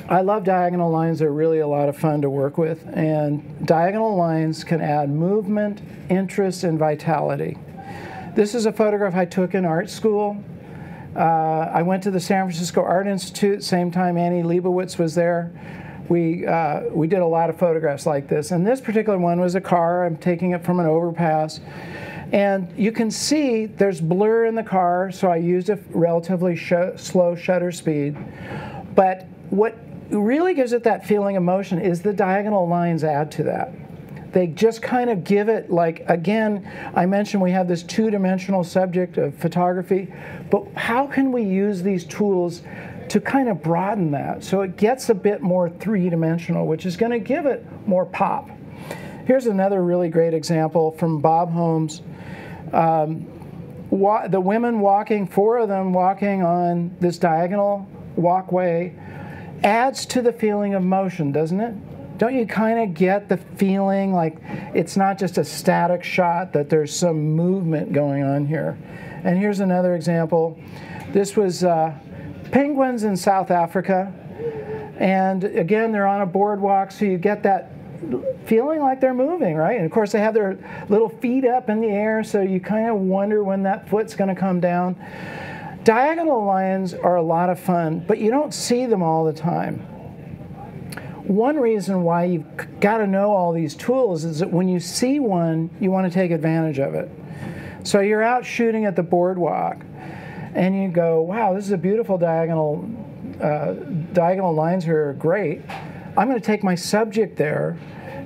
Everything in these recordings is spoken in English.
I love diagonal lines. They're really a lot of fun to work with. And diagonal lines can add movement, interest, and vitality. This is a photograph I took in art school. I went to the San Francisco Art Institute, same time Annie Leibovitz was there. We did a lot of photographs like this. And this particular one was a car. I'm taking it from an overpass. And you can see there's blur in the car, so I used a relatively slow shutter speed. But what really gives it that feeling of motion is the diagonal lines add to that. They just kind of give it, like, again, I mentioned we have this two-dimensional subject of photography, but how can we use these tools to kind of broaden that so it gets a bit more three-dimensional, which is going to give it more pop. Here's another really great example from Bob Holmes. The women walking, 4 of them walking on this diagonal walkway, adds to the feeling of motion, doesn't it? Don't you kind of get the feeling like it's not just a static shot, that there's some movement going on here? And here's another example. This was penguins in South Africa. And again, they're on a boardwalk, so you get that feeling like they're moving, right? And of course, they have their little feet up in the air, so you kind of wonder when that foot's going to come down. Diagonal lines are a lot of fun, but you don't see them all the time. One reason why you've got to know all these tools is that when you see one, you want to take advantage of it. So you're out shooting at the boardwalk, and you go, wow, this is a beautiful diagonal lines here are great. I'm going to take my subject there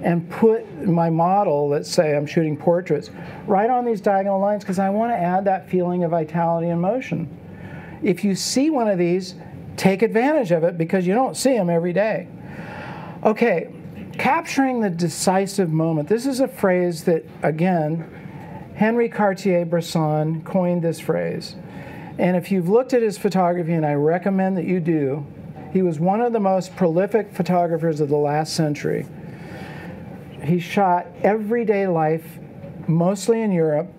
and put my model, let's say I'm shooting portraits, right on these diagonal lines because I want to add that feeling of vitality and motion. If you see one of these, take advantage of it because you don't see them every day. Okay, capturing the decisive moment. This is a phrase that, again, Henri Cartier-Bresson coined this phrase. And if you've looked at his photography, and I recommend that you do, he was one of the most prolific photographers of the last century. He shot everyday life, mostly in Europe,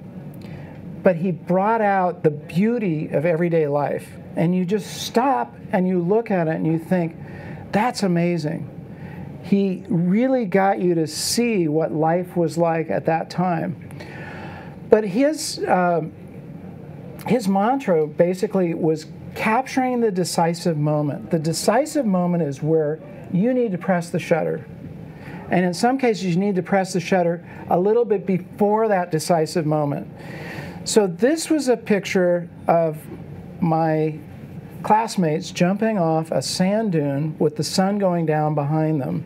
but he brought out the beauty of everyday life. And you just stop and you look at it and you think, that's amazing. He really got you to see what life was like at that time. But his mantra basically was capturing the decisive moment. The decisive moment is where you need to press the shutter. And in some cases, you need to press the shutter a little bit before that decisive moment. So this was a picture of my classmates jumping off a sand dune with the sun going down behind them.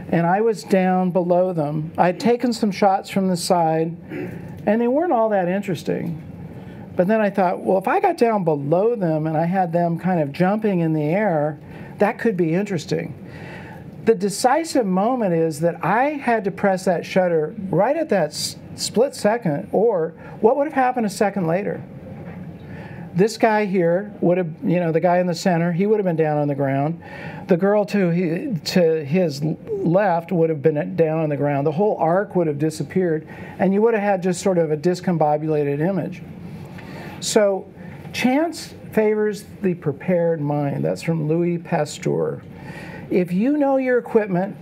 And I was down below them. I'd taken some shots from the side, and they weren't all that interesting. But then I thought, well, if I got down below them and I had them kind of jumping in the air, that could be interesting. The decisive moment is that I had to press that shutter right at that split second, or what would have happened a second later? This guy here would have, the guy in the center, he would have been down on the ground. The girl to his left would have been down on the ground. The whole arc would have disappeared, and you would have had just sort of a discombobulated image. So, chance favors the prepared mind. That's from Louis Pasteur. If you know your equipment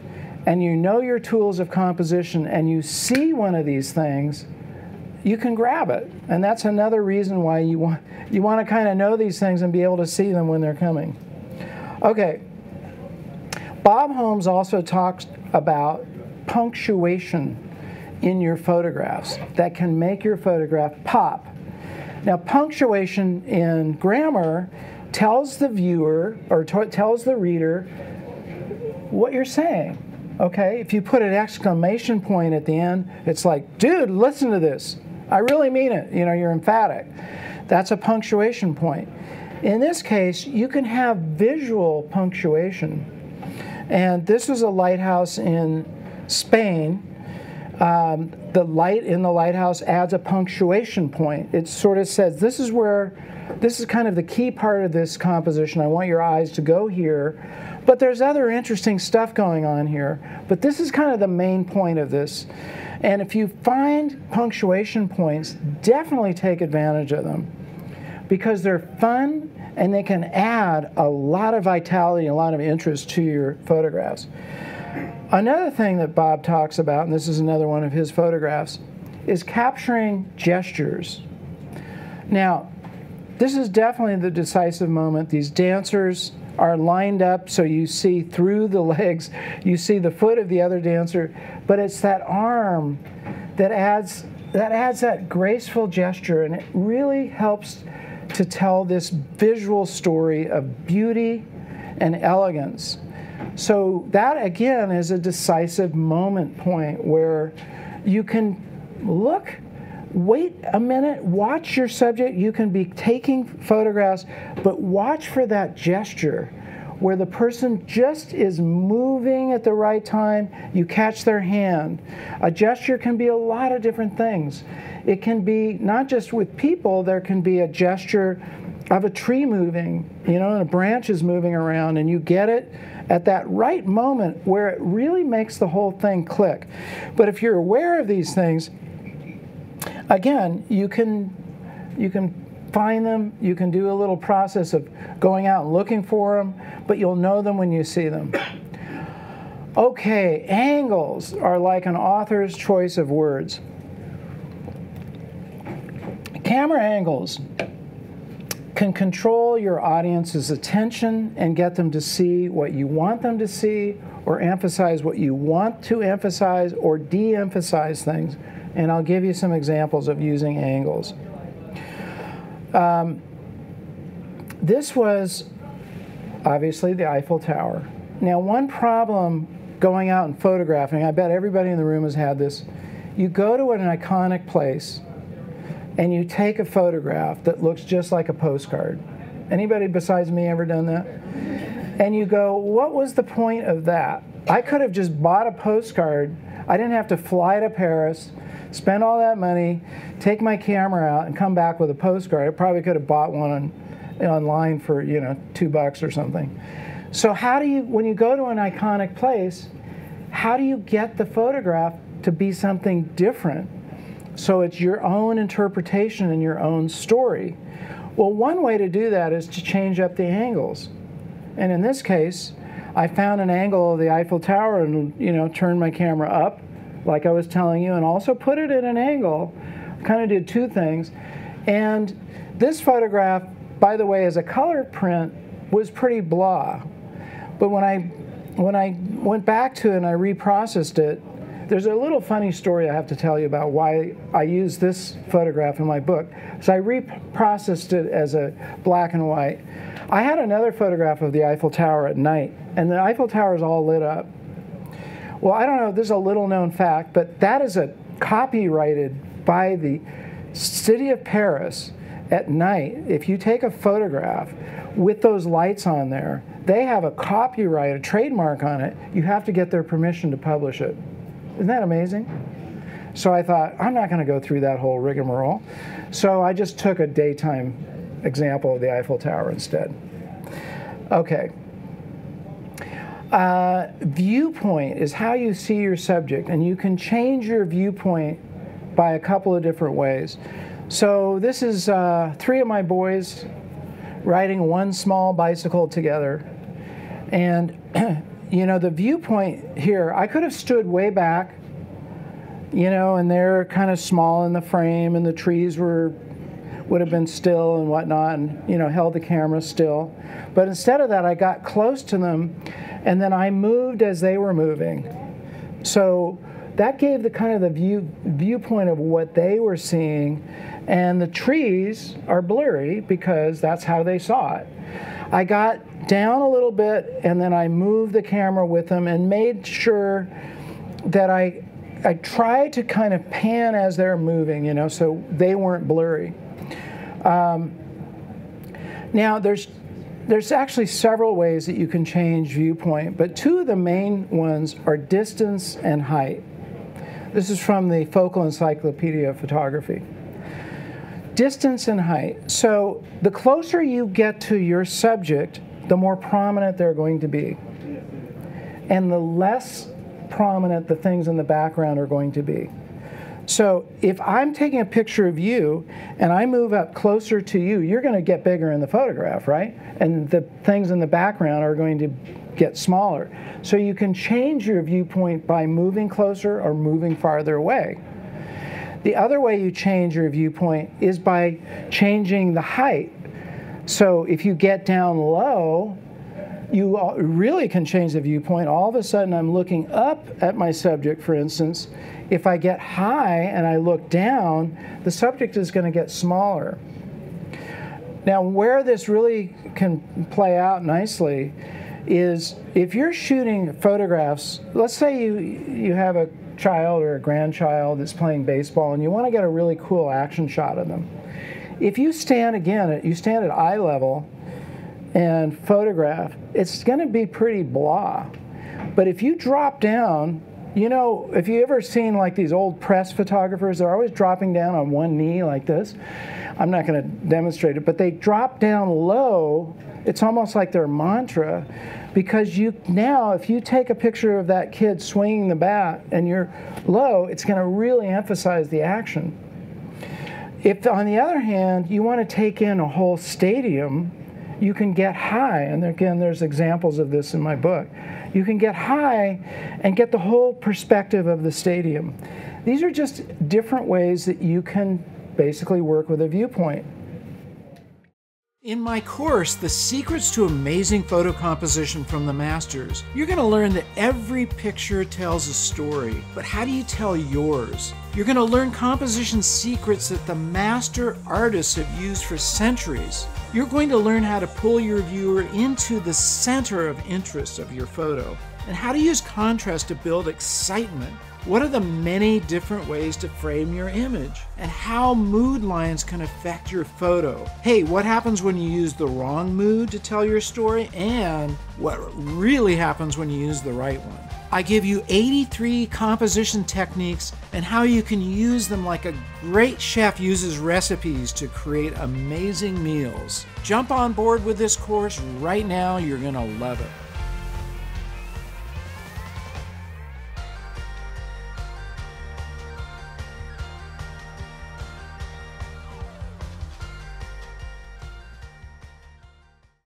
and you know your tools of composition and you see one of these things, you can grab it. And that's another reason why you want to kind of know these things and be able to see them when they're coming. Okay. Bob Holmes also talks about punctuation in your photographs that can make your photograph pop. Now, punctuation in grammar tells the viewer or tells the reader what you're saying. Okay? If you put an exclamation point at the end, it's like, dude, listen to this. I really mean it. You're emphatic. That's a punctuation point. In this case, you can have visual punctuation. And this is a lighthouse in Spain. The light in the lighthouse adds a punctuation point. It sort of says, this is kind of the key part of this composition. I want your eyes to go here. But there's other interesting stuff going on here. But this is kind of the main point of this. And if you find punctuation points, definitely take advantage of them because they're fun and they can add a lot of vitality, a lot of interest to your photographs. Another thing that Bob talks about, and this is another one of his photographs, is capturing gestures. Now, this is definitely the decisive moment. These dancers are lined up so you see through the legs, you see the foot of the other dancer, but it's that arm that adds that graceful gesture, and it really helps to tell this visual story of beauty and elegance. So that, again, is a decisive moment point where you can look, wait a minute, watch your subject. You can be taking photographs, but watch for that gesture where the person just is moving at the right time. You catch their hand. A gesture can be a lot of different things. It can be not just with people, there can be a gesture of a tree moving, you know, and a branch is moving around, and you get it at that right moment where it really makes the whole thing click. But if you're aware of these things, again, you can find them, you can do a little process of going out and looking for them, but you'll know them when you see them. Okay, angles are like an author's choice of words. Camera angles can control your audience's attention and get them to see what you want them to see, or emphasize what you want to emphasize, or de-emphasize things. And I'll give you some examples of using angles. This was obviously the Eiffel Tower. Now, one problem going out and photographing, I bet everybody in the room has had this, you go to an iconic place and you take a photograph that looks just like a postcard. Anybody besides me ever done that? And you go, what was the point of that? I could have just bought a postcard. I didn't have to fly to Paris, spend all that money, take my camera out, and come back with a postcard. I probably could have bought one online for, you know, $2 or something. So how do you, when you go to an iconic place, how do you get the photograph to be something different? So it's your own interpretation and your own story. Well, one way to do that is to change up the angles. And in this case, I found an angle of the Eiffel Tower and, you know, turned my camera up, like I was telling you, and also put it at an angle. Kind of did two things. And this photograph, by the way, as a color print, was pretty blah. But when I went back to it and I reprocessed it, there's a little funny story I have to tell you about why I used this photograph in my book. So I reprocessed it as a black and white. I had another photograph of the Eiffel Tower at night, and the Eiffel Tower is all lit up. Well, I don't know, this is a little known fact, but that is copyrighted by the city of Paris at night. If you take a photograph with those lights on there, they have a copyright, a trademark on it. You have to get their permission to publish it. Isn't that amazing? So I thought, I'm not going to go through that whole rigmarole. So I just took a daytime example of the Eiffel Tower instead. Okay. Viewpoint is how you see your subject, and you can change your viewpoint by a couple of different ways. So this is 3 of my boys riding one small bicycle together. And you know, the viewpoint here, I could have stood way back, you know, and they're kind of small in the frame, and the trees would have been still and whatnot, and, you know, held the camera still. But instead of that, I got close to them, and then I moved as they were moving. So that gave the kind of the viewpoint of what they were seeing, and the trees are blurry because that's how they saw it. I got down a little bit, and then I moved the camera with them and made sure that I tried to kind of pan as they're moving, you know, so they weren't blurry. Now, there's actually several ways that you can change viewpoint, but 2 of the main ones are distance and height. This is from the Focal Encyclopedia of Photography. Distance and height. So the closer you get to your subject, the more prominent they're going to be. And the less prominent the things in the background are going to be. So if I'm taking a picture of you and I move up closer to you, you're going to get bigger in the photograph, right? And the things in the background are going to get smaller. So you can change your viewpoint by moving closer or moving farther away. The other way you change your viewpoint is by changing the height. So if you get down low, you really can change the viewpoint. All of a sudden I'm looking up at my subject, for instance. If I get high and I look down, the subject is going to get smaller. Now, where this really can play out nicely is if you're shooting photographs, let's say you have a child or a grandchild that's playing baseball and you want to get a really cool action shot of them. If you stand you stand at eye level and photograph, it's going to be pretty blah. But if you drop down, you know, if you ever seen like these old press photographers, they're always dropping down on one knee like this. I'm not going to demonstrate it, but they drop down low. It's almost like their mantra, because now if you take a picture of that kid swinging the bat and you're low, it's going to really emphasize the action. If, on the other hand, you want to take in a whole stadium, you can get high, and again, there's examples of this in my book. You can get high and get the whole perspective of the stadium. These are just different ways that you can basically work with a viewpoint. In my course, The Secrets to Amazing Photo Composition from the Masters, you're going to learn that every picture tells a story, but how do you tell yours? You're going to learn composition secrets that the master artists have used for centuries. You're going to learn how to pull your viewer into the center of interest of your photo, and how to use contrast to build excitement. What are the many different ways to frame your image? And how mood lines can affect your photo? Hey, what happens when you use the wrong mood to tell your story? And what really happens when you use the right one? I give you 83 composition techniques and how you can use them like a great chef uses recipes to create amazing meals. Jump on board with this course right now. You're going to love it.